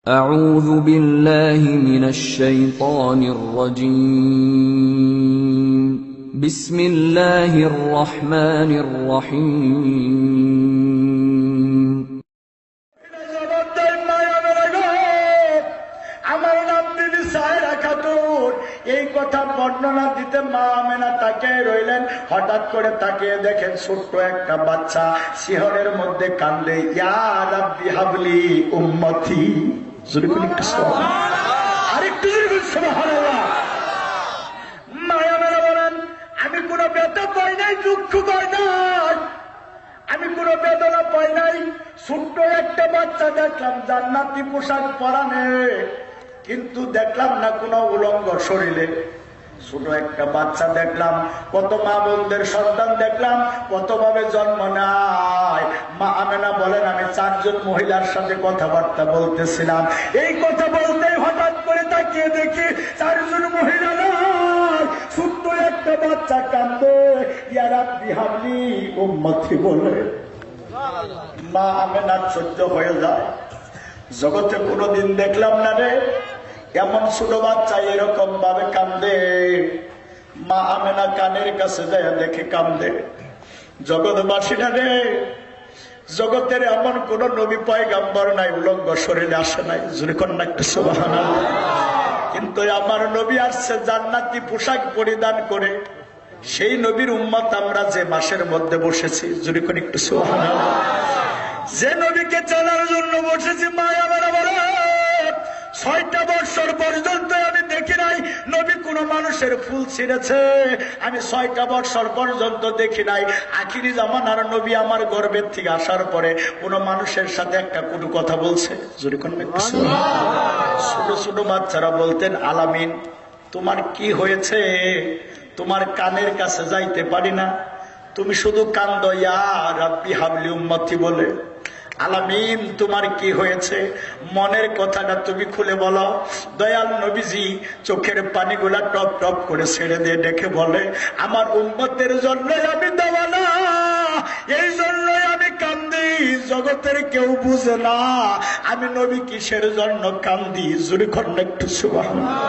أعوذ بالله من الشيطان الرجيم بسم الله الرحمن الرحيم আমার নাম বিবি সাহেরা খাতুন। এই কথা বর্ণনা দিতে মা আমেনা তাকিয়ে রইলেন। হঠাৎ করে তাকিয়ে দেখেন ছোট্ট একটা বাচ্চা শিহরের মধ্যে কান্দে, ইয়া রাব্বি হাবলি উম্মতি। আরেকটু সুবহানাল্লাহ। মা আমেনা বলেন, আমি কোনো ব্যথা পাই নাই, দুঃখ পাই নাই, আমি কোনো বেদনা পাই নাই। ছোট্ট একটা বাচ্চা দেখলাম জান্নাতি পোশাক পরানে, কিন্তু দেখলাম না কোনো উলঙ্গ শরীরে। ছোট একটা বাচ্চা দেখলাম, কত মা বোনদের সন্তান দেখলাম কত ভাবে জন্ম নেয়। মা আমেনা বলেন, আমি 4 জন মহিলার সাথে কথাবার্তা বলতেছিলাম। এই কথা বলতেই হঠাৎ করে তাকিয়ে দেখি 4 জন মহিলা নয়, ছোট্ট একটা বাচ্চা কান্দে, ইয়া রাব্বি হাবলি উম্মতি বলে। মা আমেনা সহ্য হয়ে যায়। জগতে কোনোদিন দেখলাম না রে এমন ছোট বাচ্চা এরকম ভাবে কান্দে। মা আমেনা কানের কাছে যায় দেখে কান্দে। জগৎবাসীরা রে, জগতের এমন কোন নবী পয়গাম্বর নাই উলঙ্গ শরীরে আসে নাই, জোরে কন্যা একটা সুবহানাল্লাহ। কিন্তু আমার নবী আসছে জান্নাতি পোশাক পরিধান করে। সেই নবীর উম্মত আমরা যে মাসের মধ্যে বসেছি, জোরে করে একটু সুবহানাল্লাহ। যে নবীকে চলার জন্য বসেছি, মা আমেনা বলে 6টা বছর পর্যন্ত আমি দেখি নাই নবী কোন মানুষের ফুল ছিঁড়েছে। আমি 6টা বছর পর্যন্ত দেখি নাই আখিরি জামানার নবী আমার গর্ভের থেকে আসার পরে কোন মানুষের সাথে একটা কোনো কথা বলছে। ছোট ছোট বাচ্চারা বলতেন, আলামিন তোমার কি হয়েছে? তোমার কানের কাছে যাইতে পারি না, তুমি শুধু কান্দো, ইয়া রাব্বি হাবলি উম্মতি বলে। আলামিন তোমার কি হয়েছে? মনের কথাটা তুমি খুলে বলো। দয়াল নবীজি চোখের পানিগুলা টপ টপ করে ছেড়ে দিয়ে ডেকে বলে, আমার উম্মতের জন্য আমি দেওয়ানা, এই জন্যই আমি কান্দি। জগতের কেউ বুঝে না আমি নবী কিসের জন্য কান্দি। জোরে কন্যা একটু সুবহানাল্লাহ।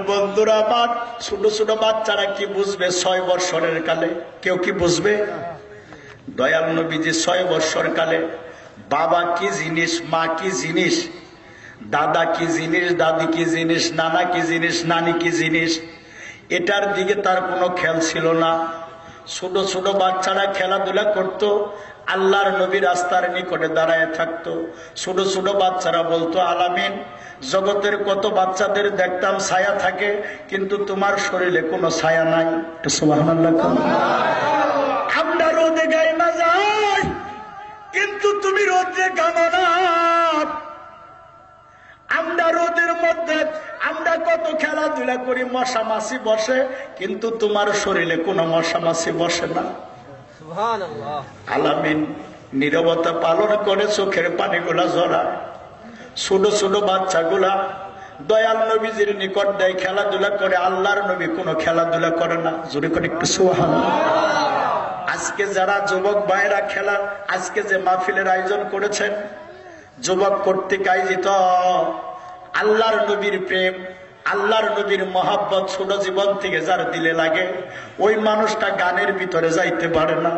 বন্ধুরা আমার, ছোট ছোট বাচ্চারা কি বুঝবে 6 বছরের কালে? কেউ কি বুঝবে? দয়াল নবীজি 6 বছর কালে বাবা কি জিনিস, মা কি জিনিস, দাদা কি জিনিস, দাদি কি জিনিস, নানা কি জিনিস, নানি কি জিনিস, এটার দিকে তার কোনো খেয়াল ছিল না। ছোট ছোট বাচ্চারা খেলাধুলা করত, আল্লাহর নবী রাস্তার নিকটে দাঁড়ায় থাকতো। ছোট ছোট বাচ্চারা বলতো, আলামিন জগতের কত বাচ্চাদের দেখতাম ছায়া থাকে, কিন্তু তোমার শরীরে কোনো ছায়া নাই। সুবহানাল্লাহ। আমরা রোদে গাই না যাই, কিন্তু তুমি রোদে গানো না। আমরা রোদের মধ্যে আমরা কত খেলাধুলা করি, মশা মাছি বসে, কিন্তু তোমার শরীরে কোনো মশা মাছি বসে না। সুবহানাল্লাহ। আলামিন নীরবতা পালন করে চোখের পানিগুলা ঝরায়। ছোট ছোট বাচ্চাগুলা দয়াল নবীজির নিকট দেয়, খেলাধুলা করে। আল্লাহর নবী কোনো খেলাধুলা করে না। জোরে করে একটু সুবহানাল্লাহ। আজকে যারা যুবক ভাইরা খেলা, আজকে যে মাহফিলের আয়োজন করেছেন, যুবক কর্তৃক আয়োজিত, আল্লাহর নবীর প্রেম, আল্লাহর নবীর মহাব্বত ছোট জীবন থেকে যার দিলে লাগে, ওই মানুষটা গানের ভিতরে যাইতে পারে না।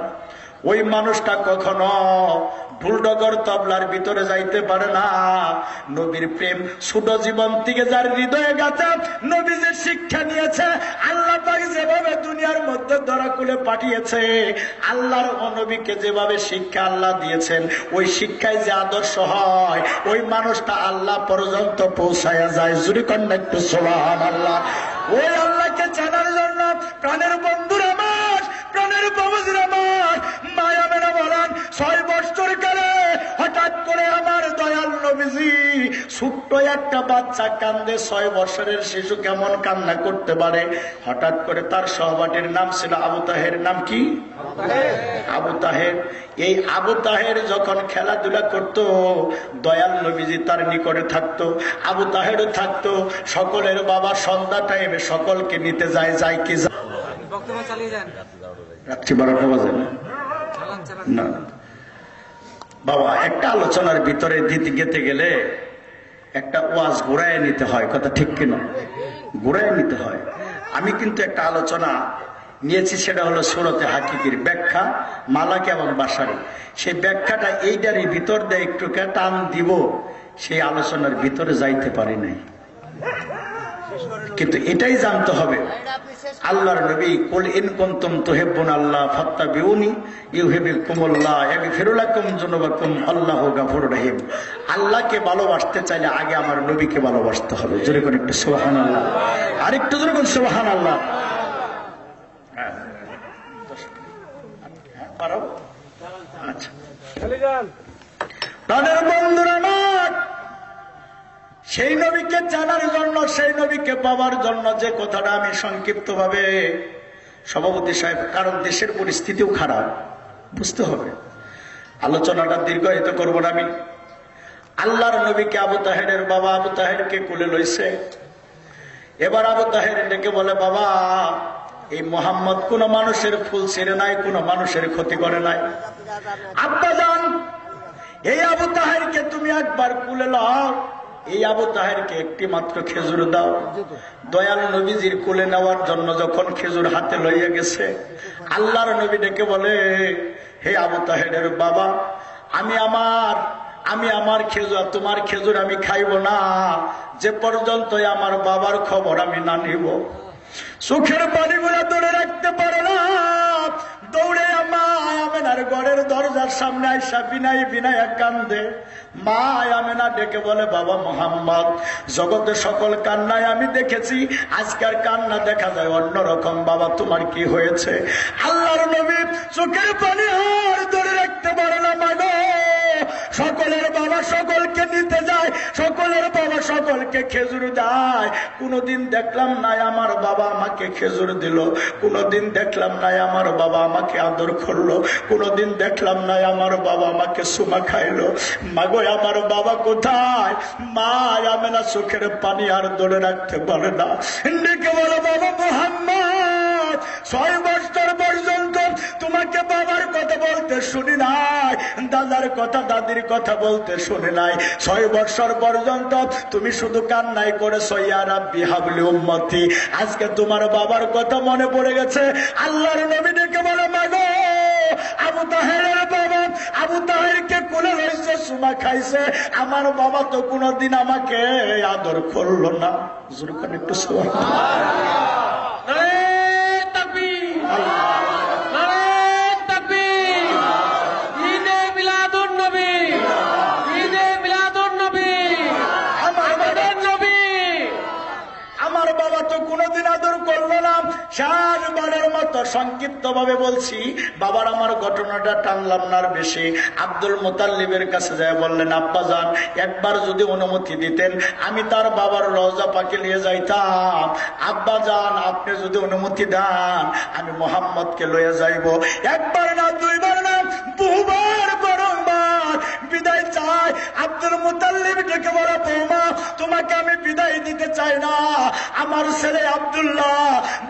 ওই মানুষটা কখনো ঢুলডগর তবলার ভিতরে যাইতে পারে না। নবীর প্রেম ছোট জীবন থেকে যার হৃদয়ে গাথা, নবী যে শিক্ষা নিয়েছে, আল্লাহ পাক যেভাবে দুনিয়ার মধ্যে ধরা কুলে পাঠিয়েছে, আল্লাহর নবীকে যেভাবে শিক্ষা আল্লাহ দিয়েছেন, ওই শিক্ষায় যে আদর্শ হয়, ওই মানুষটা আল্লাহ পর্যন্ত পৌঁছায়া যায়। জুরি কন্যা একটু সুবহানাল্লাহ। ওই আল্লাহকে জানার জন্য প্রাণের বন্ধুরা আমার, প্রাণের বাবুজিরা আমার, মায়া মেনা বলেন 6 বছর কালে হঠাৎ করে আমার দয়াল নবীজি ছোট্ট একটা বাচ্চা কান্দে। 6 বছরের শিশু কেমন কান্না করতে পারে? হঠাৎ করে তার সহপাঠীর নাম ছিল আবু তাহের। নাম কি? আবু তাহের। এই আবু তাহের যখন খেলাধুলা করত, দয়াল নবীজি তার নিকটে থাকতো, আবু তাহেরও থাকতো। সকলের বাবা সন্ধ্যা টাইমে সকলকে নিতে যায়, যায় কি রাত্রি 12টা বাজে না বাবা। একটা আলোচনার ভিতরে দিতে গেতে গেলে একটা ওয়াজ ঘুরায় নিতে হয়, কথা ঠিক কিনা? ঘুরায় নিতে হয়। আমি কিন্তু একটা আলোচনা নিয়েছি, সেটা হলো সূরাতে হাকিকির ব্যাখ্যা, মালাকি এবং বাশারি। সেই ব্যাখ্যাটা এইটারই ভিতর দিয়ে একটু টান দিব, সেই আলোচনার ভিতরে যাইতে পারি নাই। কিন্তু এটাই জানতে হবে, আল্লাহর নবী কুল ইন কুনতুম তুহিব্বুনাল্লাহ ফাত্তাবিউনি ইউহিব্বুকুমুল্লাহ ইয়াগফিরু লাকুম যুনুবাকুম আল্লাহু গফুরুর রহিম। আল্লাহকে ভালোবাসতে চাইলে আগে আমার নবীকে ভালোবাসতে হবে। জোরে করে একটু সুবহানাল্লাহ, আরেকটু জোরে করে সুবহানাল্লাহ। আচ্ছা, প্রাণের বন্ধুরা আমার, সেই নবীকে জানার জন্য, সেই নবীকে পাওয়ার জন্য যে কথাটা আমি সংক্ষিপ্ত ভাবে, সভাপতি সাহেব, কারণ দেশের পরিস্থিতিও খারাপ, বুঝতে হবে, আলোচনাটা দীর্ঘায়িত করব না আমি। আল্লাহর নবীকে আবু তাহেরের বাবা আবু তাহেরকে কোলে লইছে। এবার আবু তাহের ডেকে বলে, বাবা, এই মোহাম্মদ কোন মানুষের ফুল ছিঁড়ে নাই, কোন মানুষের ক্ষতি করে নাই। আব্বা জান, এই আবু তাহেরকে তুমি একবার কোলে লও, এই আবু তাহেরকে একটি মাত্র খেজুর দাও। দয়াল নবীজির কোলে নেওয়ার জন্য যখন খেজুর হাতে লইয়া গেছে, আল্লাহর নবী ডেকে বলে, হে আবু তাহেরের বাবা, আমি আমার খেজুর, তোমার খেজুর আমি খাইব না যে পর্যন্ত আমার বাবার খবর আমি না নিব। চোখের পানিগুলো ধরে রাখতে পারে না, দৌড়ে আমেনার ঘরের দরজার সামনে আইসা বিনাই বিনাই কান্দে। মা আমেনা ডেকে বলে, বাবা মোহাম্মদ, জগতে সকল কান্নায় আমি দেখেছি, আজকের কান্না দেখা যায় অন্যরকম। বাবা, তোমার কি হয়েছে? আল্লাহর নবী চোখের পানি আর ধরে রাখতে পারে না। মাগো, সকলের বাবা সকলকে নিতে যায়, সকলের বাবা সকলকে খেজুর দেয়। কোনদিন দেখলাম নাই আমার বাবা আমাকে খেজুর দিল, কোনদিন দেখলাম নাই আমার বাবা আমাকে আদর করলো, কোনদিন দেখলাম নাই আমার বাবা আমাকে সুমা খাইলো। মাগো, আমার বাবা কোথায়? মা আমেনা চোখের পানি আর ধরে রাখতে পারে না, ডেকে বলো, বাবা মুহাম্মদ, 6 বছর পর্যন্ত তোমাকে বাবার কথা বলতে শুনি নাই, দাদার কথা দাদির কথা বলতে শুনি নাই। 6 বছর পর্যন্ত তুমি শুধু কান্নাই করেছো, ইয়া রাব্বি হাবলি উম্মতি। আজকে তোমার বাবার কথা মনে পড়ে গেছে। আল্লাহর নবী ডেকে বলে, মাগো, আবু তাহেরের বাবা আবু তাহেরকে কোলে লইছে, সুমা খাইছে, আমার বাবা তো কোনদিন আমাকে আদর করলো না। জোরে একটু সুবহানাল্লাহ। কোনদিন আদর করলো না। শেষবারের মতো সংক্ষিপ্ত ভাবে বলছি, বাবার আমার ঘটনাটা টানলাম না আর বেশি। আব্দুল মুতাল্লিবের কাছে যায় বললেন, আব্বা জান, একবার যদি অনুমতি দিতেন আমি তার বাবার রওজা পাকে নিয়ে যাইতাম। আব্বা জান, আপনি যদি অনুমতি দেন আমি মোহাম্মদকে লয়ে যাইব। একবার না, দুইবার না, বহুবার, বারংবার বিদায় চাই। আব্দুল মুতাল্লিব ডেকে বলে, বৌমা, তোমাকে আমি বিদায় দিতে চাই না। আমার ছেলে আব্দুল্লাহ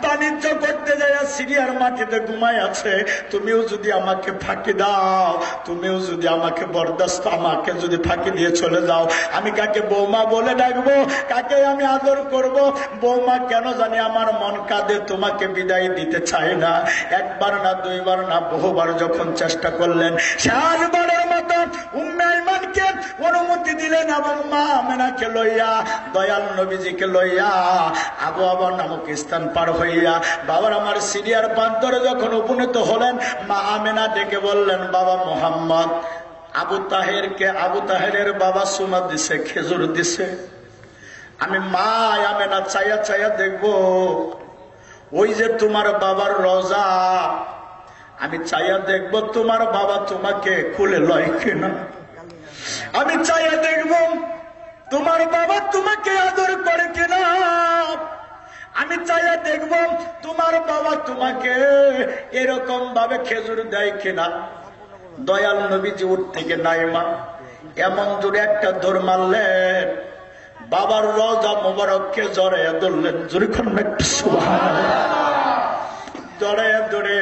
বাণিজ্য করতে যায় সিরিয়ার মাটিতে ঘুমায় আছে। তুমিও যদি আমাকে ফাঁকি দাও, তুমিও যদি আমাকে বরদাস্ত, আমাকে যদি ফাঁকি দিয়ে চলে যাও, আমি কাকে বৌমা বলে ডাকবো, কাকে আমি আদর করব? বৌমা কেন জানি আমার মন কাঁদে, তোমাকে বিদায় দিতে চাই না। একবার না, দুইবার না, বহুবার যখন চেষ্টা করলেন, শেষবারের মতো উম্মে আইমানকে অনুমতি দিলেন এবং মা আমেনাকে লইয়া, দয়াল নবীজিকে লইয়া আবু আবার নামক স্থান পার হইয়া বাবার আমার সিরিয়ার প্রান্তরে যখন উপনীত হলেন, মা আমেনা ডেকে বললেন, বাবা মোহাম্মদ, আবু তাহেরের বাবা সুমা দিছে, খেজুর দিছে। আমি মা আমেনা চাইয়া চাইয়া দেখবো ওই যে তোমার বাবার রওজা, আমি চাইয়া দেখবো তোমার বাবা তোমাকে কোলে লয় কিনা। আমি চাইয়া দেখবো তোমার বাবা তোমাকে আদর করে কিনা। আমি চাইয়া দেখব তোমার বাবা তোমাকে এরকম ভাবে খেজুর দেয় কিনা। দয়াল নবীজি উঠ থেকে নাইমা এমন জোরে একটা দৌড় মারলেন, বাবার রওজা মোবারককে জড়াইয়া ধরলেন। জোরে একটু সুবহানাল্লাহ। জড়াইয়া ধরে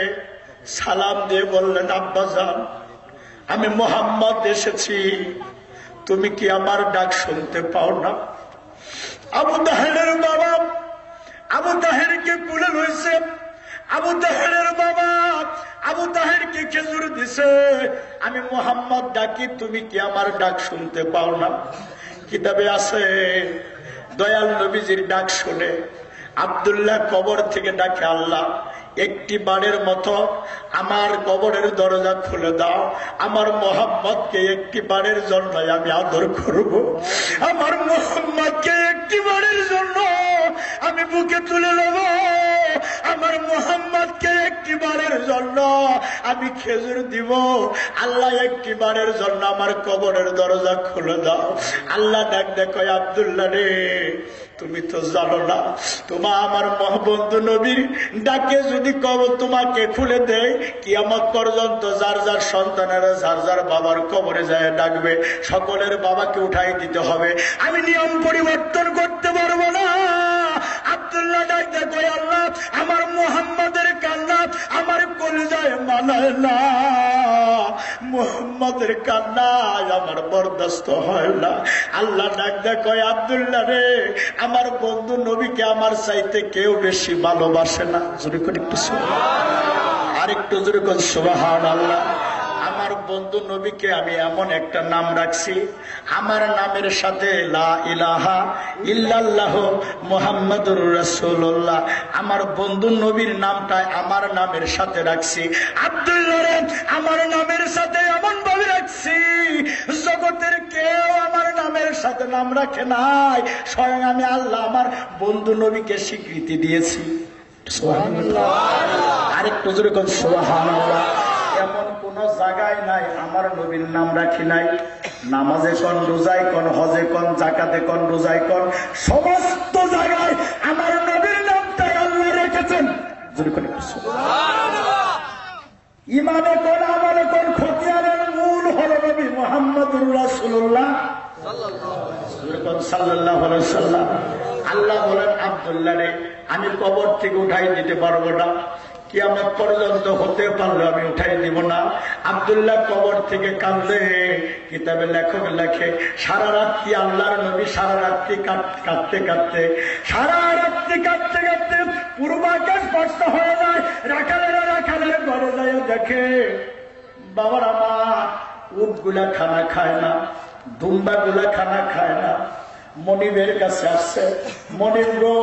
সালাম দিয়ে বললেন, আব্বাজান, আমি মোহাম্মদ এসেছি, তুমি কি আমার ডাক শুনতে পাও না? আবু তাহেরের বাবা আবু তাহেরকে কুলে লইছে। আবু তাহেরের বাবা আবু তাহেরকে খেজুর দিছে। আমি মোহাম্মদ ডাকি, তুমি কি আমার ডাক শুনতে পাও না? কিতাবে আছে দয়াল নবীজির ডাক শুনে আব্দুল্লাহ কবর থেকে ডাকে, আল্লাহ একটি বারের মতো আমার কবরের দরজা খুলে দাও, আমার মোহাম্মদকে একটি বারের জন্য আমি আদর করব, আমার মোহাম্মদকে একটি বারের জন্য আমি বুকে তুলে নেব, আমার মোহাম্মদকে একটি বারের জন্য আমি খেজুর দিব। আল্লাহ একটি বারের জন্য আমার কবরের দরজা খুলে দাও। আল্লাহ ডাক দেখো, আব্দুল্লাহ রে, তুমি তো জানো না, তোমার আমার মহাবন্ধু নবীর ডাকে যদি কবর তোমাকে খুলে দেয়, কিয়ামত পর্যন্ত যার যার সন্তানেরা যার যার বাবার কবরে যায় ডাকবে, সকলের বাবাকে উঠাই দিতে হবে। আমি নিয়ম পরিবর্তন করতে পারবো না। আব্দুল্লাহ ডাক দেখো, আল্লাহ আমার মুহাম্মাদের কান্না আমার কলিজায় মানায় না, মুহাম্মাদের কান্না আমার বরদাস্ত হয় না। আল্লাহ ডাক দেখো, আব্দুল্লাহ রে, আমার বন্ধু নবীকে আমার চাইতে কেউ বেশি ভালোবাসে না। জোরে করে একটু আর একটু জোরে করে সুবহানাল্লাহ। আমার বন্ধু নবীকে আমি এমন একটা নাম রাখছি, আমার নামের সাথে লা ইলাহা ইল্লাল্লাহ মুহাম্মাদুর রাসূলুল্লাহ, আমার বন্ধু নবীর নামটা আমার নামের সাথে রাখছি। আব্দুল্লাহ রে, আমার নামের সাথে এমন ভাবে রাখছি, জগতের কেউ আমার নামের সাথে নাম রাখে নাই, স্বয়ং আমি আল্লাহ আমার বন্ধু নবীকে স্বীকৃতি দিয়েছি। সুবহানাল্লাহ। আরেকটু জোরে কোন সুবহানাল্লাহ। এমন কোন জায়গায় নাই আমার নবীর নাম রাখি নাই। নামাজে কোন, রোজায় কোন, হজে কোন, জাকাতে কোন, রোজায় কোন, সমস্ত জায়গায় আমার নবীর নামটাই আল্লাহ রেখেছেন। ইমানে কোন, আমলে কোন, খতিয়ানের মূল হলো নবী মুহাম্মদুর রাসূলুল্লাহ সাল্লাল্লাহু আলাইহি ওয়াসাল্লাম। আল্লাহ বলেন, আব্দুল্লাহ রে, আমি কবর থেকে উঠাই দিতে পারবো না, কিয়ামত পর্যন্ত হতে পারলে আমি উঠাই দিব না। আব্দুল্লাহ কবর থেকে কাঁদে। কিতাবে লেখক লেখে, সারা রাত্রি আল্লাহর নবী সারা রাত্রি কাঁদতে কাঁদতে সারা রাত্রি কাঁদতে কাঁদতে পূর্বাকাশ স্পষ্ট হয়ে যায়। রাখালের ঘরে যায় দেখে, বাবার আমার উটগুলা খানা খায় না, দুম্বা গুলা খানা খায় না। মনিবের কাছে আসছে, মনিব গো,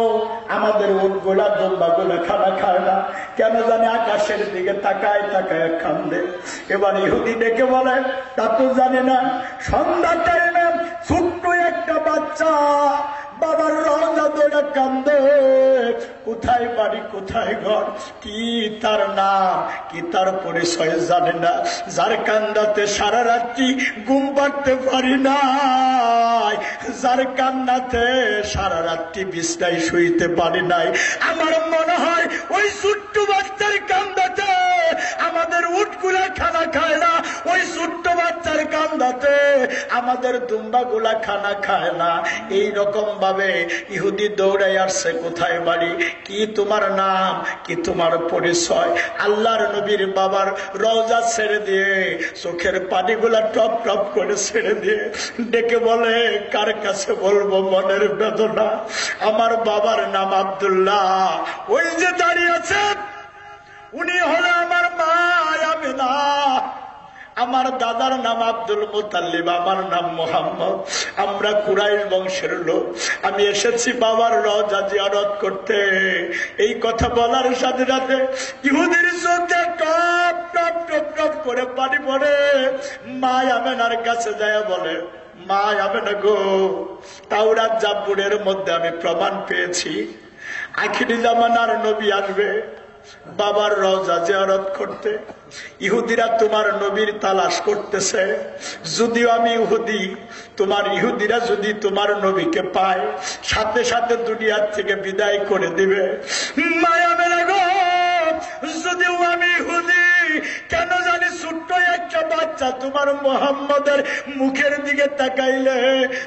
আমাদের উটগুলা দুম্বা গুলা খানা খায় না, কেন জানি আকাশের দিকে তাকায় তাকায় কান্দে। এবার ইহুদি ডেকে বলে, তা তো জানি না, সন্ধ্যা টাইমে ছোট্ট একটা বাচ্চা বাবার রওজা ধরে কান্দে, কোথায় বাড়ি কোথায় ঘর, কি তার নাম, কি তার পরিচয় জানে না, যার কান্দাতে সারা রাত্রি ঘুম পাড়তে পারি না, যার কান্নাতে সারা রাত্রি বিছনায় শুইতে পারি নাই। আমার মনে হয় ওই ছোট্ট বাচ্চার কান্দাতে আমাদের উটগুলা খানা খায় না, ওই ছোট্ট বাচ্চার কান্দাতে আমাদের দুম্বা গুলা খানা খায় না। এই রকম ভাবে ইহুদি দৌড়াই আসছে, কোথায় বাড়ি, কি তোমার নাম, কি তোমার পরিচয়। আল্লাহর নবীর বাবার রওজা ছেড়ে দিয়ে চোখের পানিগুলা টপ টপ করে ছেড়ে দিয়ে ডেকে বলে, কার কাছে বলবো মনের বেদনা, আমার বাবার নাম আব্দুল্লাহ, ওই যে দাঁড়িয়ে আছেন উনি হলো আমার মা আমিনা, আমার দাদার নাম আব্দুল মুতাল্লিব, আমার নাম মোহাম্মদ, আমরা কুরাইশ বংশের লোক, আমি এসেছি বাবার রওজা জিয়ারত করতে। এই কথা বলার সাথে সাথে ইহুদির চোখে টপ টপ টপ টপ করে পানি পড়ে। মা আমেনার কাছে যায় বলে, মা আমেনা গো, তাওরাত জাবুরের মধ্যে আমি প্রমাণ পেয়েছি আখিরি জামানার নবী আসবে বাবার রওজা জিয়ারত করতে। ইহুদিরা তোমার নবীর তালাশ করতেছে, যদিও আমি ইহুদি, তোমার ইহুদিরা যদি তোমার নবীকে পায় সাথে সাথে দুনিয়ার থেকে বিদায় করে দিবে। মায়া মেলে গো, যদিও আমি ইহুদি, কেন জানি ছোট্ট একটা বাচ্চা তোমার মুহাম্মদের মুখের দিকে তাকাইলে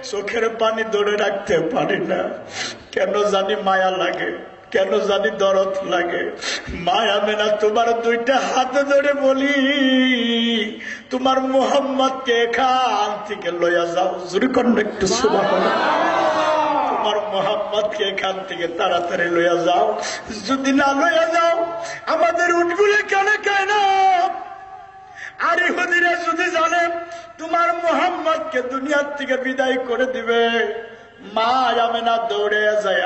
চোখের পানি ধরে রাখতে পারি না, কেন জানি মায়া লাগে, কেন জানি দরদ লাগে। মা আমেনা তোমার দুইটা হাত ধরে বলি, তোমার মুহাম্মদকে এখান থেকে লইয়া যাও। জোরে করেন একটু সুবহানাল্লাহ। তোমার মুহাম্মদকে এখান থেকে তাড়াতাড়ি লইয়া যাও। যদি না লইয়া যাও আমাদের উটগুলো কেন কেন? আর ইহুদিরা যদি জানে তোমার মুহাম্মদকে দুনিয়ার থেকে বিদায় করে দিবে, মা আমেনা দৌড়ে যায়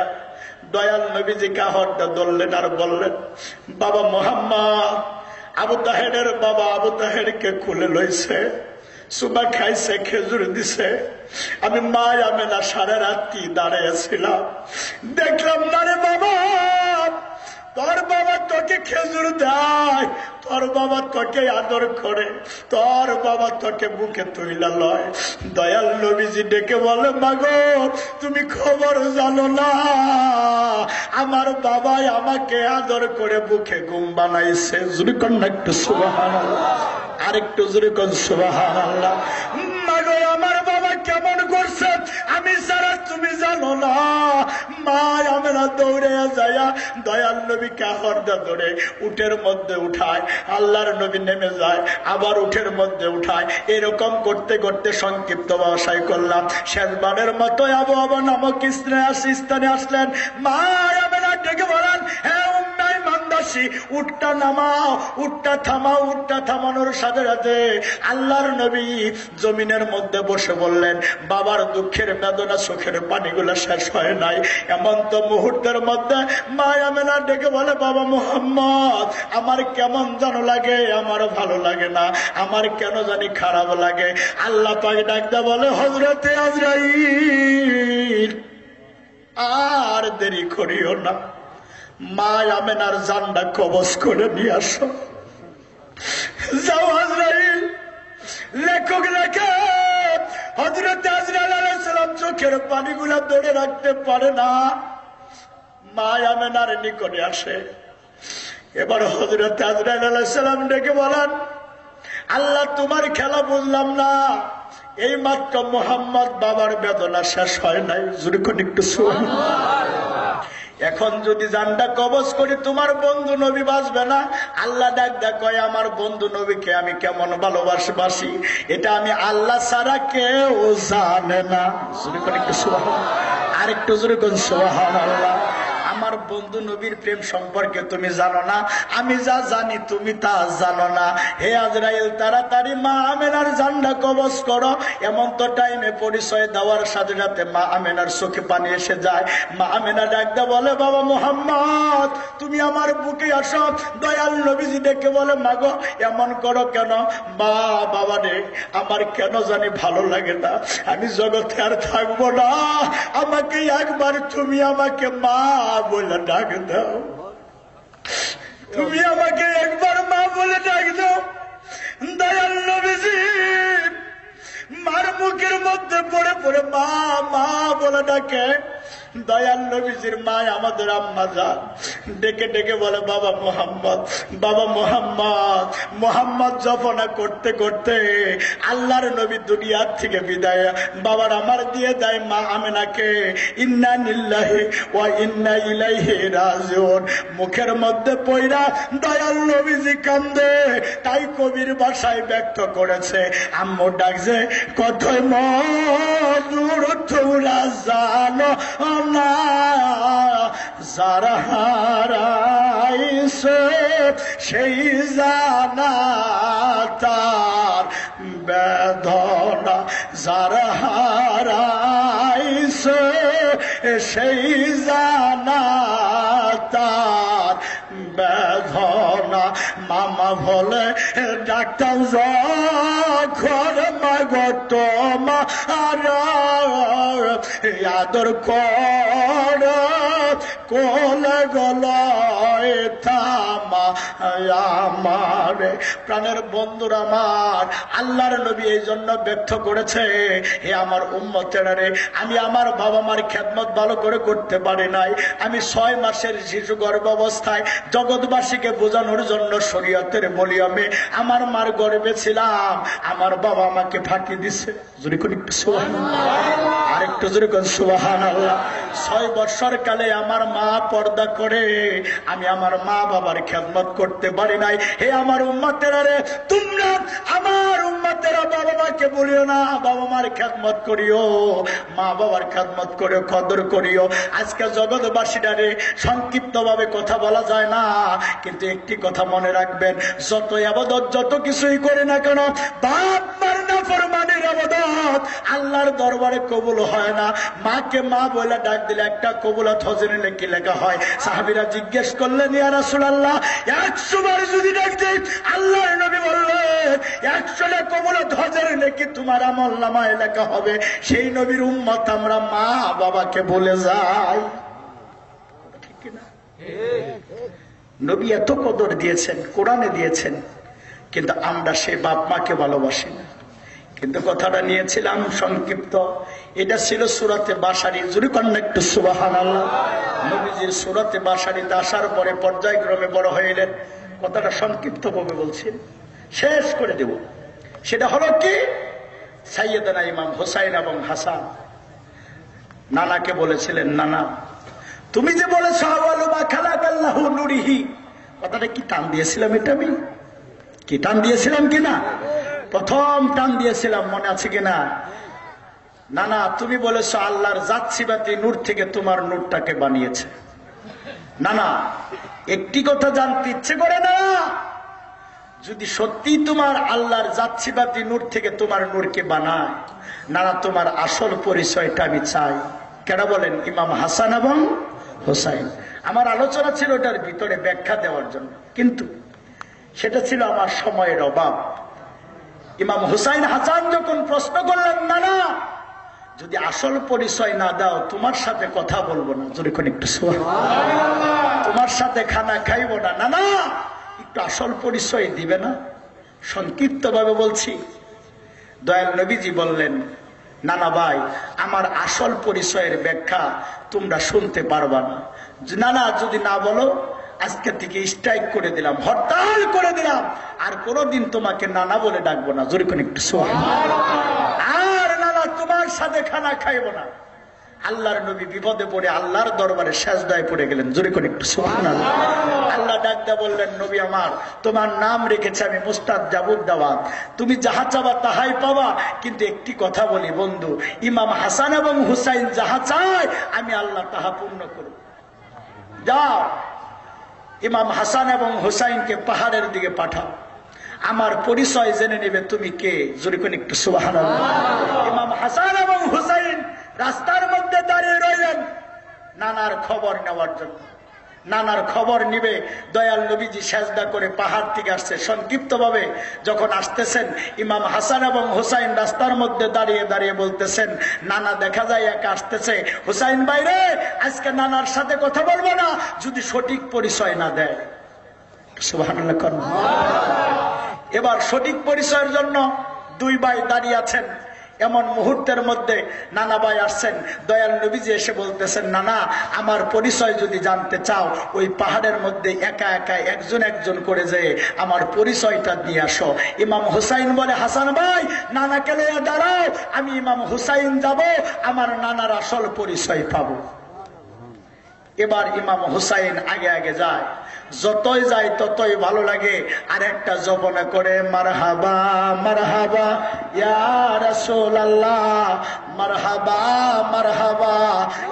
দয়াল নবীজি কাহরটা ধরলেন আর বললেন, বাবা মুহাম্মদ আবু তাহেরের বাবা আবু তাহেরকে খুলে লইছে, সুবা খাইছে, খেজুর দিছে। আমি মা আমেনা সারা রাত্রি দাঁড়িয়েছিলাম, দেখলাম না রে বাবা, তোর বাবা তোকে খেজুর দেয়, তোর বাবা তোকে আদর করে, তোর বাবা তোকে বুকে তুইলা লয়। দয়াল নবীজি ডেকে বলে, মাগো তুমি খবর জানো না, আমার বাবাই আমাকে আদর করে বুকে ঘুম বানাইছে। জোরে কন্যা একটু সুবহানাল্লাহ, আরেকটু জোরে কোন সুবহানাল্লাহ। মাগো আমার বাবা কেমন করছে আমি সারা তুমি জানো না। মা আমরা দৌড়ে যায়া দয়াল নবী কাহরদা ধরে উটের মধ্যে উঠায়, আল্লাহর নবী নেমে যায়, আবার উটের মধ্যে উঠায়। এরকম করতে করতে সংক্ষিপ্ত ভাষায় করলাম, শেষবারের মতো আবু আবা নামক স্থানে আসলেন। মা আমরা ডেকে বলেন, হ্যাঁ উম্মাই মান্দাসী, উটটা নামাও, উটটা থামাও। উটটা থামানোর সাথে সাথে আল্লাহর নবী জমিনের মধ্যে বসে বললেন, বাবার দুঃখের বেদনা চোখের পানিগুলো শেষ হয় নাই। এমন তো মুহূর্তের মধ্যে মা আমেনা ডেকে বলে, বাবা মুহাম্মদ আমার কেমন জানো লাগে, আমার ভালো লাগে না, আমার কেন জানি খারাপ লাগে। আল্লাহ পাক ডাকতে বলে, হযরতে আজরাইল আর দেরি করিও না, মা আমেনার জানটা কবজ করে নিয়ে আসো। যাও আজরাইল। লেখক লেখে হযরত আজরাইল আলাইহিস সালাম চোখের পানিগুলা ধরে রাখতে পারে না, মা আমেনার নিকটে আসে। এবার হযরত আজরাইল আলাইহিস সালাম ডেকে বলেন, আল্লাহ তোমার খেলা বুঝলাম না, এই মাত্র মুহাম্মদ বাবার বেদনা শেষ হয় নাই। জোরে করে একটু সুবহানাল্লাহ। এখন যদি জানটা কবজ করি তোমার বন্ধু নবী বাঁচবে না। আল্লাহ ডাক ডাক কয়, আমার বন্ধু নবীকে আমি কেমন ভালোবাসি এটা আমি আল্লাহ ছাড়া কেউ জানে না। জোরে করে একটু সুবহানাল্লাহ, আরেকটু জোরে করে সুবহানাল্লাহ। আমার বন্ধু নবীর প্রেম সম্পর্কে তুমি জানো না, আমি যা জানি তুমি তা জানো না। হে আজরাইল তাড়াতাড়ি মা আমেনার জানটা কবজ করো। এমন তো টাইমে পরিচয় দেওয়ার সাথে সাথে মা আমেনার চোখে পানি এসে যায়। মা আমেনা ডাকতে বলে, বাবা মুহাম্মদ তুমি আমার বুকে আসো। দয়াল নবীজি ডেকে বলে, মাগো এমন করো কেন? মা বাবা রে আমার কেন জানি ভালো লাগে না, আমি জগতে আর থাকবো না, আমাকে একবার তুমি আমাকে মা বলে ডাক দাও, তুমি আমাকে একবার মা বলে ডাক দাও। দয়াল নবীজি মার মুখের মধ্যে পড়ে পড়ে মা মা বলে ডাকে। দয়াল নবীজির মা আমাদের আম্মা যান ডেকে ডেকে বলে, বাবা মুহাম্মদ, বাবা মুহাম্মদ। মুহাম্মদ জপনা করতে করতে আল্লাহর নবী দুনিয়ার থেকে বিদায় বাবার আমার দিয়ে দেয় মা আমেনাকে। ইন্না লিল্লাহি ওয়া ইন্না ইলাইহি রাজিউন মুখের মধ্যে পয়রা দয়াল নবীজি কান্দে। তাই কবির ভাষায় ব্যক্ত করেছে, আম্মু ডাকছে কথায় মধুর তোরা জানো না, যারা হারাইছে সেই জানা তার বেদনা, যারা হারাইছে সেই জানা তার বেদনা। মামা বলে ডাক্তার যখন মাগো তোমার আদর কর কোলে গলায় থামা আমার প্রাণের বন্ধুর আমার আল্লাহর নবী এই জন্য ব্যর্থ করেছে, হে আমার উম্মতেরা রে, আমি আমার বাবা মার খেদমত ভালো করে করতে পারি নাই। আমি 6 মাসের শিশু গর্ভাবস্থায় জগৎবাসীকে বোঝানোর জন্য শরীয়তের বলিয়ামে আমার মার গর্ভে ছিলাম, আমার বাবা আমাকে ফাঁকি দিছে। জোরে করে একটু সুবহানাল্লাহ, আরেকটু জোরে করে সুবহানাল্লাহ। 6 বছর কালে আমার মা পর্দা করে, আমি আমার মা বাবার খেদমত করতে পারি নাই। হে আমার উম্মতেরা রে, তোমরা আমার উম্মতেরা বাবা মাকে বলিও না, বাবা মার খেদমত করিও, মা বাবার খেদমত করে কদর করিও। আজকে জগৎবাসীরা রে, সংক্ষিপ্ত ভাবে কথা বলা যায় না, কিন্তু একটি কথা মনে রাখবেন, যত ইবাদত যত কিছুই করে না কেন, বাপ মার নাফরমানির ইবাদত আল্লাহর দরবারে কবুল হয় না। মাকে মা বলে ডাক দিলে একটা কবুলত হজরে কি লেখা হয়? সাহাবীরা জিজ্ঞেস করলেন, ইয়া রাসূলুল্লাহ, 100 বার যদি ডাক দেই? আল্লাহর নবী বললেন, 100 কবুলত হজরে নাকি তোমার আমলনামায় লেখা হবে। সেই নবীর উম্মত আমরা মা বাবাকে বলে যাই, ঠিক কিনা? নবী এত কদর দিয়েছেন, কোরআনে দিয়েছেন, কিন্তু আমরা সেই বাপ মাকে ভালোবাসি না। কিন্তু কথাটা নিয়েছিলাম সংক্ষিপ্ত, এটা ছিল সূরাতে বাশারী। জোরে কন্যা একটু সুবহানাল্লাহ। নবীজির সূরাতে বাশারীতে আসার পরে পর্যায়ক্রমে বড় হয়ে এলেন। কথাটা সংক্ষিপ্ত ভাবে বলছি, শেষ করে দেব। সেটা হলো কি, সাইয়েদনা ইমাম হুসাইন এবং হাসান নানাকে বলেছিলেন, নানা তুমি যে বলেছ আওয়ালু মা খালাকাল্লাহু নূরিহি, কথাটা কি টান দিয়েছিলাম? এটা আমি কি টান দিয়েছিলাম কিনা? প্রথম টান দিয়েছিলাম, মনে আছে কিনা? নানা তুমি বলেছ আল্লাহর জাত সিফাতি নূর থেকে তোমার নূরটাকে বানিয়েছে। নানা একটি কথা জানতে ইচ্ছে করে না, যদি সত্যি তোমার আল্লাহর জাত সিফাতি নূর থেকে তোমার নূরকে বানায়, নানা তোমার আসল পরিচয়টা আমি চাই। কেন বলেন? ইমাম হাসান এবং হুসাইন। আমার আলোচনা ছিল ওটার ভিতরে ব্যাখ্যা দেওয়ার জন্য, কিন্তু সেটা ছিল আমার সময়ের অভাব। ইমাম হুসাইন হাসান যখন প্রশ্ন করলেন, নানা যদি আসল পরিচয় না দাও তোমার সাথে কথা বলবো না, জোরে করে একটু সুবহানাল্লাহ, তোমার সাথে খানা খাইবো না, নানা একটু আসল পরিচয় দিবে না? সংক্ষিপ্ত ভাবে বলছি। দয়াল নবীজি বললেন, নানা ভাই আমার আসল পরিচয়ের ব্যাখ্যা তোমরা শুনতে পারবা না। নানা যদি না বলো আজকে থেকে স্ট্রাইক করে দিলাম, হরতাল করে দিলাম, আর কোনদিন তোমাকে নানা বলে ডাকবো না। জোরে করে একটু সুবহানাল্লাহ। আর নানা তোমার সাথে খানা খাইবো না। আল্লাহর নবী বিপদে পড়ে আল্লাহর দরবারে সেজদায় পড়ে গেলেন। জোরে করে একটু সুবহানাল্লাহ। আল্লাহ ডাকতে বললেন, নবী আমার তোমার নাম রেখেছে আমি মুস্তাজাবুদ দাওয়াত, তুমি যাহা চাবা তাহাই পাবা। কিন্তু একটি কথা বলি বন্ধু, ইমাম হাসান এবং হুসাইন যাহা চায় আমি আল্লাহ তাহা পূর্ণ করব। যাও ইমাম হাসান এবং হুসাইনকে পাহাড়ের দিকে পাঠাও, আমার পরিচয় জেনে নেবে তুমি কে। জোরে করে একটু সুবহানাল্লাহ। ইমাম হাসান এবং হুসাইন রাস্তার মধ্যে দাঁড়িয়ে রইলেন নানার খবর নেওয়ার জন্য। নানার খবর নিবে। দয়াল নবীজি সেজদা করে পাহাড় থেকে আসছে। সংক্ষিপ্ত ভাবে যখন আসতেছেন, ইমাম হাসান এবং হুসাইন রাস্তার মধ্যে দাঁড়িয়ে দাঁড়িয়ে বলতেছেন, নানা দেখা যায় একা আসতেছে, হুসাইন বাইরে আজকে নানার সাথে কথা বলবো না যদি সঠিক পরিচয় না দেয়। সুবহানাল্লাহ। এবার সঠিক পরিচয়ের জন্য দুই ভাই দাঁড়িয়ে আছেন। এমন মুহূর্তের মধ্যে নানা ভাই আসছেন। দয়াল নবীজি এসে বলতেছেন, নানা আমার পরিচয় যদি জানতে চাও ওই পাহাড়ের মধ্যে একা একা একজন একজন করে যেয়ে আমার পরিচয়টা দিয়ে আসো। ইমাম হুসাইন বলে, হাসান ভাই নানাকে লইয়া দাঁড়াও, আমি ইমাম হুসাইন যাব, আমার নানার আসল পরিচয় পাবো। এবার ইমাম হুসাইন আগে আগে যায়, যতই যায় ততই ভালো লাগে। আর একটা জপনা করে, মারহাবা মারহাবা ইয়া রাসূলুল্লাহ, মারহাবা মারহাবা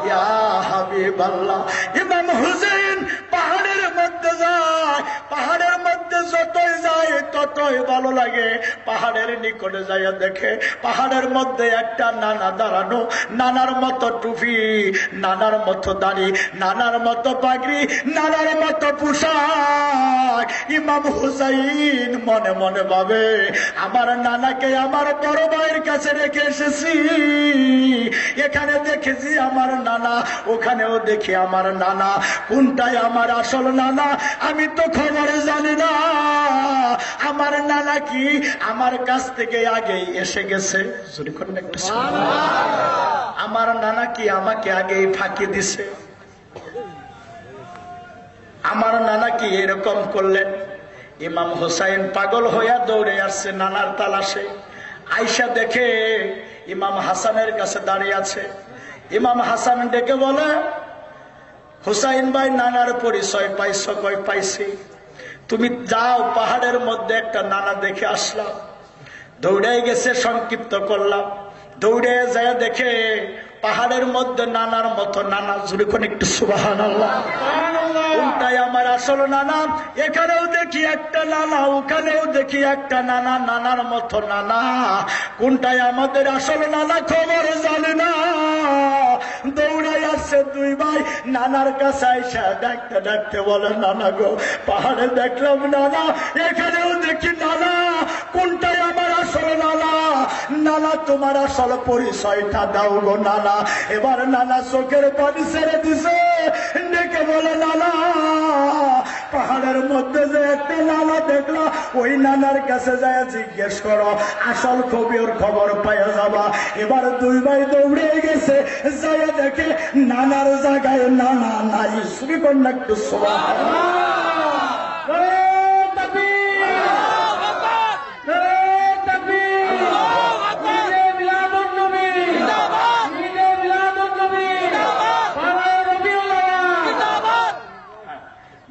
ইয়া হাবিবাল্লাহ। ইমাম হুসাইন পাহাড়ের মধ্যে যায়, পাহাড়ের মধ্যে যতই যায় ততই ভালো লাগে। পাহাড়ের নিকটে যাইয়া দেখে পাহাড়ের মধ্যে একটা নানা দাঁড়ানো, নানার মতো টুপি, নানার মতো দাড়ি, নানার মতো পাগড়ি, নানার মতো পোশাক। ইমাম হুসাইন মনে মনে ভাবে, আমার নানাকে আমার বড় ভাইয়ের কাছে রেখে এসেছি, এখানে দেখেছি আমার নানা, ওখানেও দেখি আমার নানা, কোনটাই আমার আসল নানা আমি তো খবরে জানি না। আমার নানা কি আমার কাছ থেকে আগেই এসে গেছে? আমার নানা কি আমাকে আগেই ফাঁকি দিছে? আমার নানা কি এরকম করলেন? ইমাম হুসাইন পাগল হইয়া দৌড়ে আসছে নানার তালাশে। আয়সা দেখে ইমাম হাসানের কাছে দাঁড়িয়ে আছে। ইমাম হাসান ডেকে বলে, হুসাইন ভাই নানার পরিচয় পাইছ? কয় পাইছি। তুমি যাও, পাহাড়ের মধ্যে একটা নানা দেখে আসলাম। দৌড়ে গেছে, সংক্ষিপ্ত করলাম। দৌড়ে যায় দেখে পাহাড়ের মধ্যে নানার মতো নানা। জুড়ে কোন একটু সুবহানাল্লাহ। কোনটাই আমার আসল নানা? এখানেও দেখি একটা নানা, ওখানেও দেখি একটা নানা, নানার মতো নানা। কোনটাই আমাদের আসল নানা খবর জানে না। দৌড়াই আসছে দুই ভাই নানার কাছে আইসা ডাকতে ডাকতে বলে, নানা গো, পাহাড়ে দেখলাম নানা, এখানেও দেখি নানা। কোনটাই আমার আসল নানা? নানা তোমার আসল পরিচয়টা দাও গো নানা। এবার নানা চোখের পানি ছেড়ে দিছে, ডেকে বলে, নানা পাহাড়ের মধ্যে যে একটা নানা দেখলো, ওই নানার কাছে যায় জিজ্ঞেস করো, আসল খবর পাইয়া যাবা। এবার দুই ভাই দৌড়ে গেছে, যায় দেখে নানার জায়গায় নানা নাই। শুনি কন্যা একটু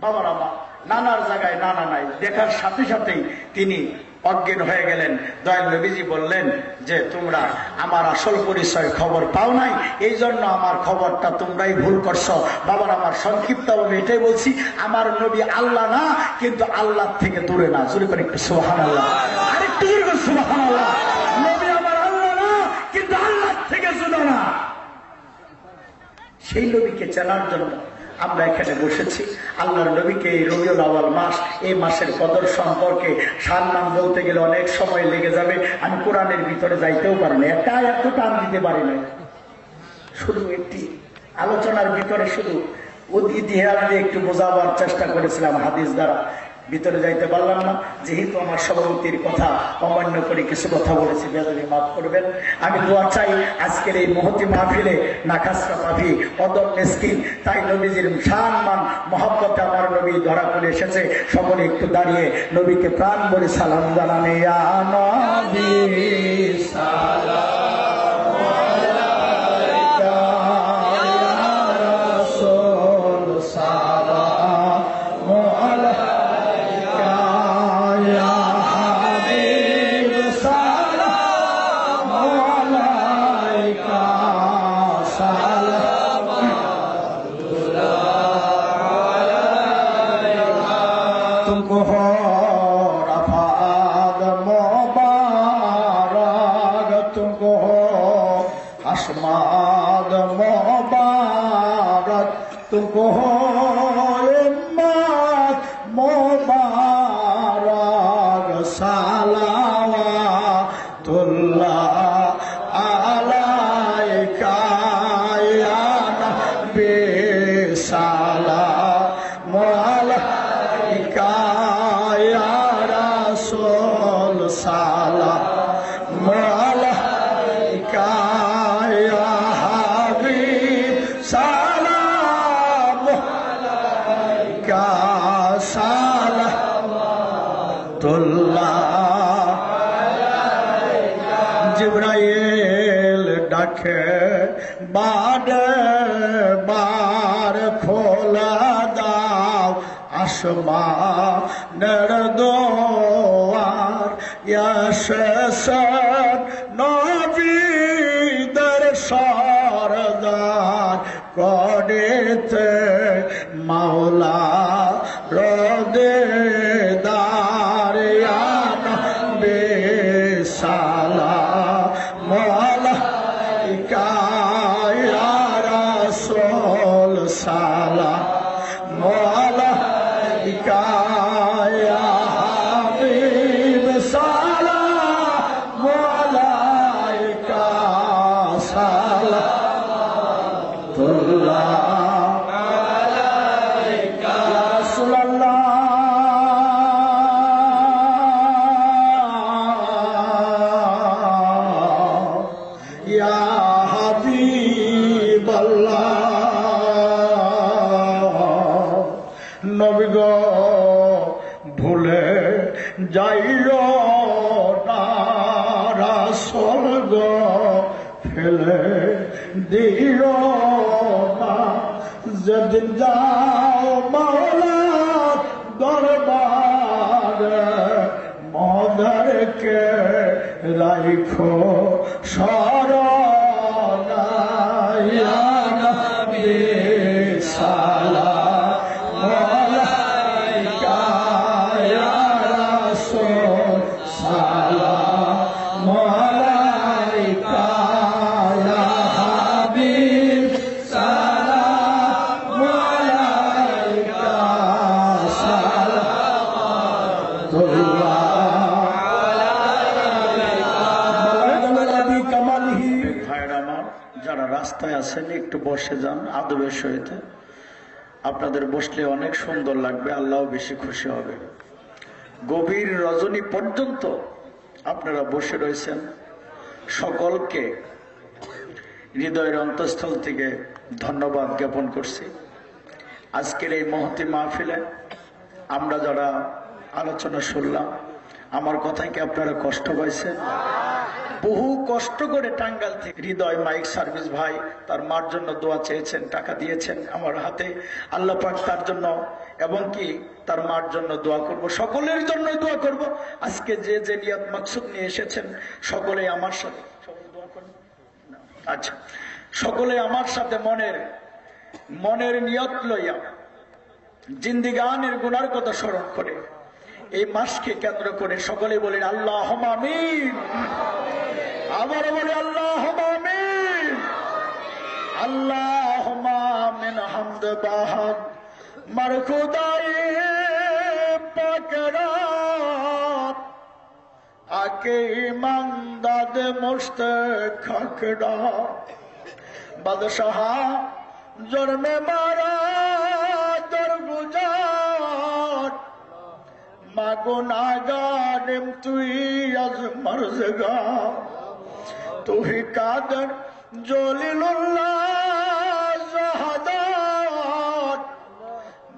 বাবার আমার নানার জায়গায় নানা নাই। দেখার সাথে সাথেই তিনি অজ্ঞান হয়ে গেলেন। দয়াল নবীজি বললেন যে, তোমরা আমার আসল পরিচয় খবর পাও নাই, এই জন্য আমার খবরটা তোমরাই ভুল করছো। বাবার আমার সংক্ষিপ্তভাবে এটাই বলছি, আমার নবী আল্লাহ না, কিন্তু আল্লাহ থেকে দূরে না। জোরে করে একটু সুবহানাল্লাহ, আরেকটু জোরে করে সুবহানাল্লাহ। নবী আমার আল্লাহ না, কিন্তু আল্লাহ থেকে জুদা না। সেই নবীকে চেনার জন্য আমরা এখানে বসেছি। আল্লাহর নবীকে এই রবিউল আউয়াল মাস, এই মাসের কদর সম্পর্কে সার নাম বলতে গেলে অনেক সময় লেগে যাবে। আমি কোরআনের ভিতরে যাইতেও পারি না, একটা এত টান দিতে পারি না। শুধু একটি আলোচনার ভিতরে শুধু ইতিহাস দিয়ে একটু বোঝাবার চেষ্টা করেছিলাম হাদিস দ্বারা, ভিতরে যাইতে পারলাম না। যেহেতু আমার সভাপতির কথা অমান্য করে কিছু কথা বলেছি, বেদবি মাফ করবেন। আমি দোয়া চাই আজকের এই মহতি মাহফিলে নাকাসরা পাভি অদর মিসকিন, তাই নবীজির সম্মান মহব্বতে আমার নবী ধরা করে এসেছে। সকলে একটু দাঁড়িয়ে নবীকে প্রাণ ভরে সালাম জানানে, ইয়া নবী সালাম तुमको मोबारक सलावतुल्लाह अलैका या नबी सलाम अलैका या रसूल सलाम अलैका या हबीब सलाम जिब्राइल डाके बारे बार खोला दाओ आसमानेर दोआर याशेसन नबीদের सरदार করেতে মাওলা রদেদার ইয়া নবী সালাম আলাইকা ইয়া রাসূল সালাম আলাইকা ইয়া হাবিব সালাম আলাইকা সালাতুল্লাহ নবী গো ভুলে যাইও না রাসূল গো ফেলে দিও না। যেদিন যাও মাওলা দরবারে মদরকে রাইখো শরণা। ইয়া নবী সালাম আলাইকা, ইয়া রাসূল সালাম আলাইকা, ইয়া হাবিব সালাম আলাইকা, সালাতুল্লাহ আলাইকা কামালিহি। ভাইরা আমার, যারা রাস্তায় আছেন একটু বসে যান আদবের সহিত। আপনাদের বসলে অনেক সুন্দর লাগবে, আল্লাহ বেশি খুশি হবে। গভীর রজনী পর্যন্ত আপনারা বসে রয়েছেন। সকলকে হৃদয়ের অন্তঃস্থল থেকে ধন্যবাদ জ্ঞাপন করছি। আজকের এই মহতী মাহফিলে আমরা যারা আলোচনা শুনলাম, আমার কথায় কি আপনারা কষ্ট পাইছেন? বহু কষ্ট করে টাঙ্গাইল থেকে হৃদয় মাইক সার্ভিস ভাই তার মার জন্য দোয়া চেয়েছেন, টাকা দিয়েছেন আমার হাতে। আল্লাহ পাক তার জন্য এবং কি তার মার জন্য দোয়া করব, সকলের জন্য দোয়া করব। আজকে যে যে নিয়ত মাকসুদ নিয়ে এসেছেন সকলে আমার সাথে দোয়া করব। আচ্ছা, সকলে আমার সাথে মনের নিয়ত লইয়া জিন্দিগানের গুনার কথা স্মরণ করে এই মাসকে কেন্দ্র করে সকলে বলেন আল্লাহুম্মা আমিন। আবারও বলি আল্লাহুম্মা আমিন। আল্লাহুম্মা মিন হামদ বাহাদ মারখুদাই পাকরাত আকে ইমানদাদ মুস্তাখাকড়া বাদশাহ জরমে মারা দরগুজার মাগুনাগারিম তুই আজ মরজগা তুই কাদের জলিলুল্লাহ জাহাদাত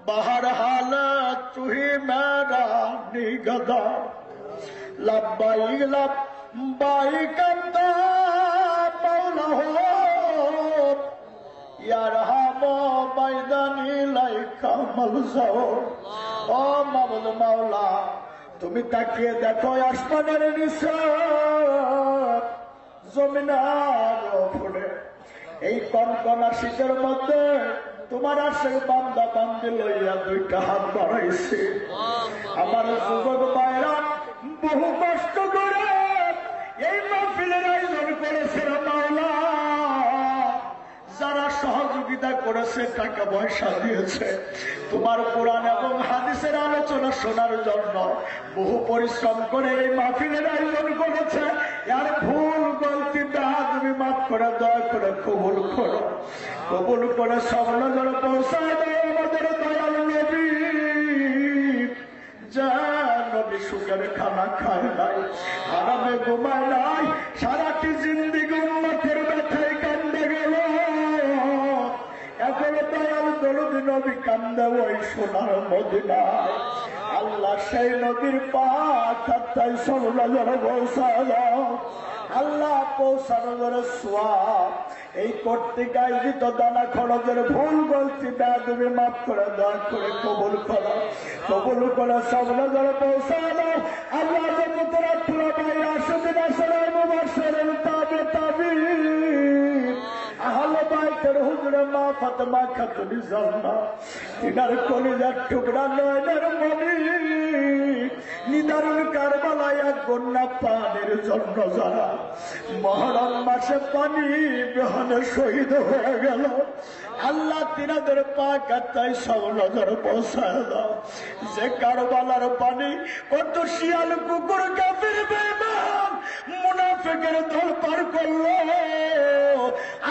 বাহার হালত তুই মেরা নিগদা লব্বাইক লব্বাইক আল্লাহ মাওলা হো ইয়ারহামু বাইদানি লাইকা মালজাও। ও মাবুদ মাওলা, তুমি তাকিয়ে দেখো আসমানের নিচে জমিনার উপরে এই কনকনা শীতের মধ্যে তোমার আশে বান্দা বান্দি লইয়া দুইটা হাত বাড়াইছে। আমার যুবক ভাইরা বহু কষ্ট করে এই মাহফিলের আয়োজন করেছে মাওলা। যারা সহযোগিতা করেছে, টাকা পয়সা দিয়েছে, তোমার কোরআন এবং হাদিসের আলোচনা শোনার জন্য বহু পরিশ্রম করে এই মাহফিলের আয়োজন করেছে। আর ভুল গলতি তুমি মাফ করে দয়া করে কবুল করো, কবুল করে সব নজর পৌঁছায় দেয় আমাদের দয়াল নবী। যা নবী সুখের খানা খায় নাই, আরামে ঘুমায় নাই, সারাটি জিন্দিগি উম্মতের ব্যথায় কান্দে গেল। এখন দয়াল দরুদ নবী কান্দে ওই সোনার মদিনায়। আল্লাহ সেই নবীর পাক হাত্তায় সব নজর পৌঁছায় দাও। আল্লাহ পৌঁছানোর সোয়াব এই কর্তৃক আয়োজিত দানা খরচের ভুল গলতি তুমি মাফ করে দয়া করে কবুল করো, কবুল করে সব নজর পৌঁছায় দাও। আল্লাহ জগতের পুরো ভাই আসুদিন আসলে মুবাশশিরুল তাবিঈন আহলে বাইতের হুজুরে মা ফাতেমা খাতুন জান্নাত, তিনার কলিজার টুকরা নয়নের মনি, নিদারুল কারবালায় এক কন্যা পানির জন্য যারা মহরম মাসে পানি গ্রহণে শহীদ হয়ে গেল। আল্লাহ তিনাদের পাক আত্মায় সব নজর পৌঁছায় দাও। যে কারবালার পানি কত শিয়াল কুকুর কাফির বেঈমান মুনাফিকের দল পার করলো,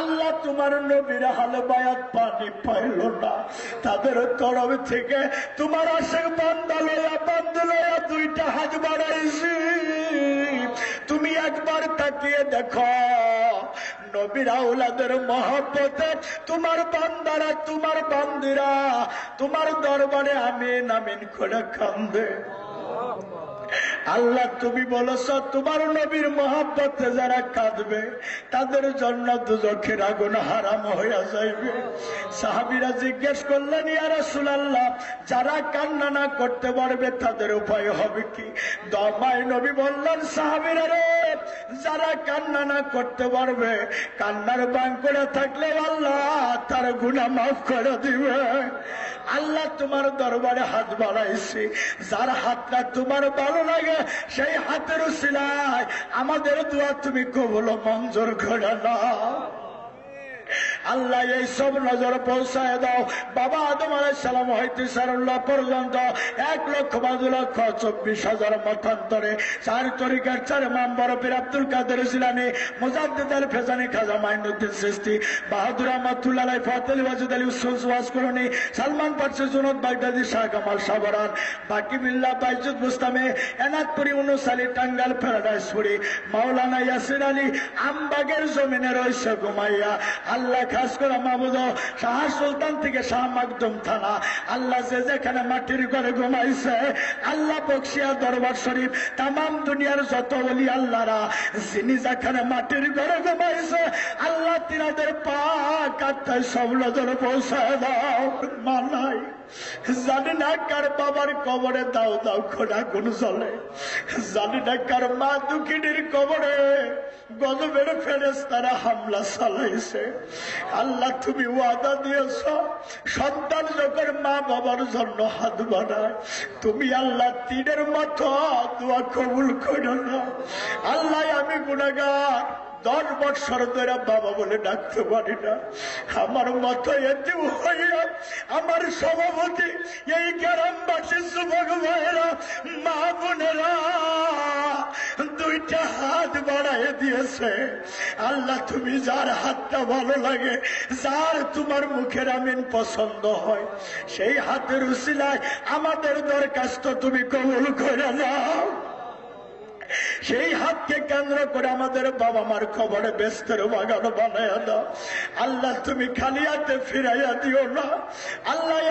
আল্লাহ তোমার নবীর হালে বায়াত পানি পাইল না। তাদের তরফ থেকে তোমার আশেক বান্দা লইয়া দুইটা হাত বাড়াইছি। তুমি একবার তাকিয়ে দেখো নবীর আওলাদের মহব্বতে তোমার বান্দারা, তোমার বান্দিরা তোমার দরবারে আমিন আমিন করে কান্দে। আল্লাহ তুমি বলেছ তোমার নবীর মহব্বতে যারা কাঁদবে তাদের জন্য দুজখের আগুন হারাম হইয়া যাইবে। সাহাবীরা জিজ্ঞেস করলেন, ইয়া রাসূলুল্লাহ, যারা কান্না না করতে পারবে তাদের উপায় হবে কি? দমায় নবী বললেন, সাহাবীরা রে, যারা কান্না না করতে পারবে, কান্নার বান করে থাকলে আল্লাহ তার গুনাহ মাফ করে দিবে। আল্লাহ তোমার দরবারে হাত বাড়াইছি, যার হাতটা তোমার ভালো লাগে সেই হাতের উসিলায় আমাদের দোয়া তুমি কবুল মঞ্জুর করে নাও। আল্লাহ এই সব নজর পৌঁছায় দাও। বাবা আদম আলাইহিস সালাম হইতে সারুল্লাহ পর্যন্ত 1,52,24,000 মতান্তরে 4 তরিকার 4 ইমাম বরফির আব্দুল কাদের জিলানী, মুজাদ্দিদ আল ফেজানি, খাজা মাইনুদ্দিন চিশতি, বাহাদুর আহমদুল্লাহ আলাই, ফাতেল ওয়াজিদ আলী উসুল ওয়াজকুরনি, সালমান পারসি, জুনদ বাগদাদি, শাহ কামাল সাবরান, বাকি বিল্লাহ, বাইজুদ মুস্তামে, এনাদপুরি, ইউনুস আলী, টাঙ্গাইল, প্যারাডাইসপুরি, মাওলানা ইয়াসির আলী আমবাগের জমিনে রয়েছে ঘুমাইয়া। আল্লাহ খাস করে মাহমুদ শাহ সুলতান থেকে শাহ মাকদুম থানা, আল্লাহ যে যেখানে মাটির ঘরে ঘুমাইছে, আল্লাহ বকশিয়া দরবার শরীফ, তামাম দুনিয়ার যত ওলি আল্লাহরা যিনি যেখানে মাটির ঘরে ঘুমাইছে, আল্লাহ তিনাদের পাক আত্মায় সব নজর পৌঁছায় দাও। মানাই জানি না কার বাবার কবরে দাও দাও খোদা কোন চলে, জানি না কার মা দুঃখিনীর কবরে গজবের ফেরেশতারা হামলা চালাইছে। আল্লাহ তুমি ওয়াদা দিয়েছ, সন্তান যখন মা বাবার জন্য হাত বাড়ায়, তুমি আল্লাহ তীরের মতো দোয়া কবুল করো না। আল্লাহ আমি গুনাহগার, 10 বছর ধরে বাবা বলে ডাকতে পারি না। আমার মতো এতে হইয়া আমার সভাপতি, এই গ্রামবাসী, যুবক ভাইয়েরা, মা বোনেরা 2টা হাত বাড়ায় দিয়েছে। আল্লাহ তুমি যার হাতটা ভালো লাগে, যার তোমার মুখের আমিন পছন্দ হয়, সেই হাতের উসিলায় আমাদের দরখাস্ত তুমি কবুল করে নাও। সেই হাতকে কেন্দ্র করে আমাদের বাবা মার খবরে বেস্তের বাগান বানাইয়া দাও। আল্লাহ তুমি খালি হাতে ফিরাইয়া দিও না। আল্লাহ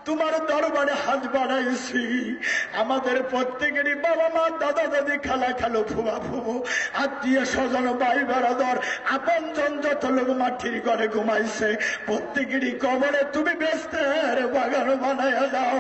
তোমার দরবারে হাত বাড়াইছি, আমাদের প্রত্যেকেরই বাবা মা, দাদা দাদি, খালা খালো, ফুবা ফুবু, আত্মীয় স্বজন, ভাই বেড়াদর, আপন জন যত লোক মাটির ঘরে ঘুমাইছে, প্রত্যেকেরই কবরে তুমি বেস্তের বাগান বানাইয়া দাও।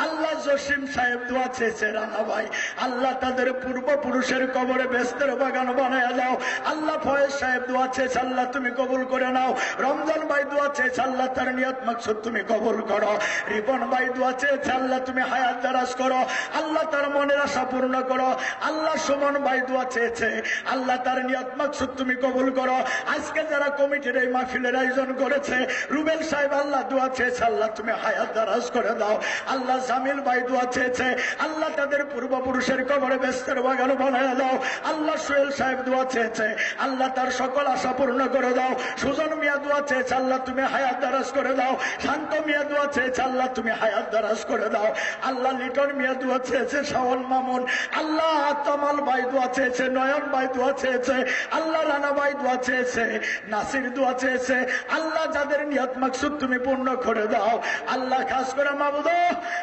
আল্লাহ জসিম সাহেব দোয়া চেয়েছে, রানা ভাই, আল্লাহ তাদের পূর্বপুরুষের কবরে বেস্তের বাগান বানায় দাও। আল্লাহ ফয়েজ সাহেব দোয়া চেয়েছে, আল্লাহ তুমি কবুল করে নাও। রমজান ভাই দোয়া চেয়েছে, আল্লাহ তার নিয়ত মাকসুদ তুমি কবুল করো। রিপন ভাই দোয়া চেয়েছে, আল্লাহ তুমি হায়াত দারাজ করো, আল্লাহ তার মনের আশা পূর্ণ করো। আল্লাহ সুমন ভাই দোয়া চেয়েছে, আল্লাহ তার নিয়ত মাকসুদ তুমি কবুল করো। আজকে যারা কমিটির এই মাহফিলের আয়োজন করেছে, রুবেল সাহেব আল্লাহ দোয়া চেয়েছে, আল্লাহ তুমি হায়াত দারাজ করে দাও। আল্লাহ জামিল ভাই দোয়া চেয়েছে, আল্লাহ তাদের পূর্বপুরুষের কবরে বেস্তের বাগান বানায় দাও। আল্লাহ সোহেল সাহেব দোয়া চেয়েছে, আল্লাহ তার সকল আশা পূর্ণ করে দাও। সুজন মিয়া দোয়া চেয়েছে, আল্লাহ তুমি হায়াত দারাজ করে দাও। শান্ত মিয়া দোয়া চেয়েছে, আল্লাহ তুমি হায়াত দারাজ করে দাও। আল্লাহ লিটন মিয়া দোয়া চেয়েছে, শাওন মামুন, আল্লাহ তমাল ভাই দোয়া চেয়েছে, নয়ন ভাই দোয়া চেয়েছে, আল্লাহ রানা ভাই দোয়া চেয়েছে, নাসির দোয়া চেয়েছে। আল্লাহ যাদের নিয়ত মাকসুদ তুমি পূর্ণ করে দাও। আল্লাহ খাস করে মাবুদ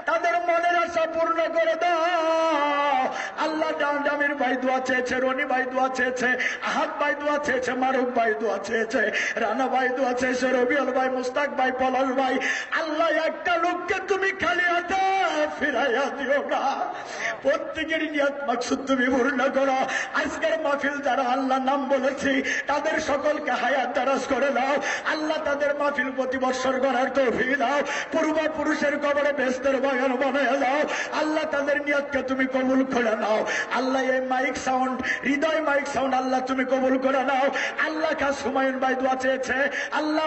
তাদের মনের আশা পূর্ণ করে দাও। আল্লাহ জামির ভাই দোয়া চেয়েছে, রনি ভাই দোয়া চেয়েছে, আহাদ ভাই দোয়া চেয়েছে, মারুফ ভাই দোয়া চেয়েছে, রানা ভাই দোয়া চেয়েছে, রবিউল ভাই, মুস্তাক ভাই, পলাল ভাই। আল্লাহ একটা লোককে তুমি খালি হাতে ফিরাইয়া দিও না, প্রত্যেকেরই নিয়ত মাকসুদ তুমি পূর্ণ করো। আজকের মাহফিল যারা আল্লাহ নাম বলেছি তাদের সকলকে হায়াত দারাজ করে দাও। আল্লাহ তাদের মাহফিল প্রতি বৎসর করার তৌফিক দাও। পূর্বপুরুষের কবরে বেস্তের বাগান বানাইয়া দাও। আল্লাহ তাদের নিয়তকে তুমি কবুল করে নাও। আল্লাহ এই মাইক সাউন্ড, হৃদয় মাইক সাউন্ড, আল্লাহ তুমি কবুল করে নাও। আল্লাহ খাস হুমায়ুন ভাই দোয়া চেয়েছে, আল্লাহ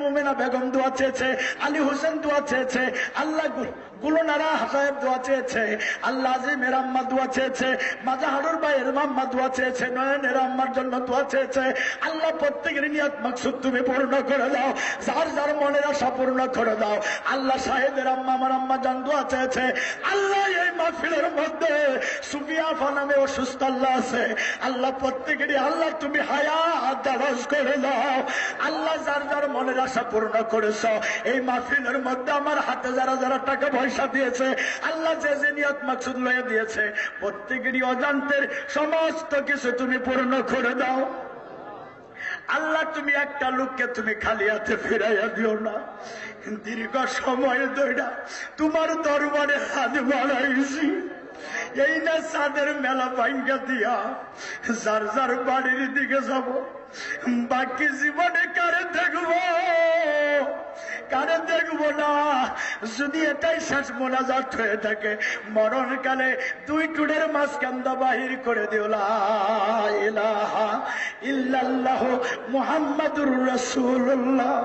মুমিনা বেগম দোয়া চেয়েছে, আলী হোসেন দোয়া চেয়েছে, আল্লাহ গুলনারা সাহেব দোয়া চেয়েছে, আল্লাহ আজিমের আম্মা দোয়া চেয়েছে, মাজাহারুর ভাইয়ের আম্মা দোয়া চেয়েছে, নয়নের আম্মার জন্য দোয়া চেয়েছে। আল্লাহ প্রত্যেকের নিয়ত মাকসুদ তুমি পূর্ণ করে দাও, যার যার মনের আশা পূর্ণ করে দাও। আল্লাহ শাহেদের আম্মা, আমার আম্মা জান দোয়া চেয়েছে। আল্লাহ এই মাহফিলের মধ্যে সুফিয়া ফানামে অসুস্থ আল্লাহ আছে, আল্লাহ প্রত্যেকেরই আল্লাহ তুমি হায়াত দারাজ করে দাও। আল্লাহ যার যার মনের আশা পূর্ণ করেছ। এই মাহফিলের মধ্যে আমার হাতে যারা যারা টাকা পয়সা দিয়েছে, আল্লাহ যে যে নিয়ত মাকসুদ লয়ে দিয়েছে, প্রত্যেকেরই অজান্তের সমস্ত কিছু তুমি পূর্ণ করে দাও। আল্লাহ তুমি একটা লোককে তুমি খালি হাতে ফিরাইয়া দিও না। দীর্ঘ সময় ধরে তোমার দরবারে হাত বাড়াইছি, এই না চাঁদের মেলা ভাঙ্গা দিয়া যার যার বাড়ির দিকে যাব। বাকি জীবনে কারে দেখবো কারে দেখবো না। যদি এটাই শেষ মোনাজাত হয়ে থাকে, মরণকালে দুই টুডের মাঝখান্দা বাহির করে দিও লা ইলাহা ইল্লাল্লাহু মুহাম্মাদুর রাসূলুল্লাহ।